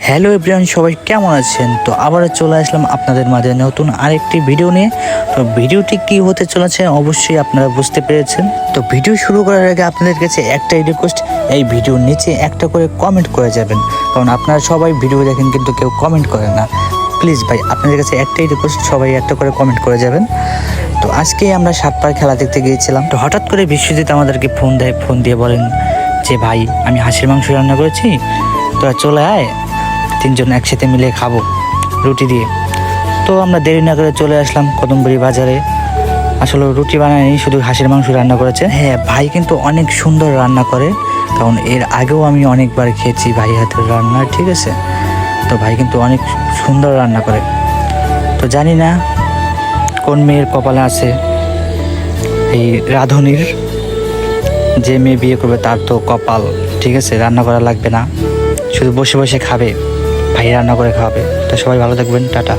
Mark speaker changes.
Speaker 1: Hello everyone, সবাই কেমন আছেন? তো আবারও চলে আসলাম আপনাদের মাঝে নতুন আরেকটি ভিডিও নিয়ে। তো ভিডিওটি কি হতে চলেছে অবশ্যই আপনারা বুঝতে পেরেছেন। তো ভিডিও শুরু করার আগে আপনাদের কাছে একটাই রিকোয়েস্ট, এই ভিডিওর নিচে একটা করে কমেন্ট করে যাবেন, কারণ আপনারা সবাই ভিডিও দেখেন কিন্তু কেউ কমেন্ট করেন না। প্লিজ ভাই, আপনাদের কাছে একটাই রিকোয়েস্ট, সবাই একটা করে কমেন্ট করে যাবেন। তো আজকেই আমরা সাতপার খেলা দেখতে গিয়েছিলাম। তো হঠাৎ করে বিশ্বজিৎ আমাদেরকে ফোন দেয়, ফোন দিয়ে বলেন যে ভাই আমি হাঁসের মাংস রান্না করেছি, তোরা চলে আয়, তিনজন একসাথে মিলে খাবো রুটি দিয়ে। তো আমরা দেরি না করে চলে আসলাম কদমবাড়ি বাজারে। আসলে রুটি বানায়নি, শুধু হাঁসের মাংস রান্না করেছে। হ্যাঁ, ভাই কিন্তু অনেক সুন্দর রান্না করে, কারণ এর আগেও আমি অনেকবার খেয়েছি ভাই হাতের রান্না, ঠিক আছে? তো ভাই কিন্তু অনেক সুন্দর রান্না করে। তো জানি না কোন মেয়ের কপালে আছে এই রাঁধুনির, যে মেয়ে বিয়ে করবে তার তো কপাল, ঠিক আছে, রান্না করা লাগবে না, শুধু বসে বসে খাবে, ভাই রান্না করে খাওয়াবে। তো সবাই ভালো থাকবেন, টাটা।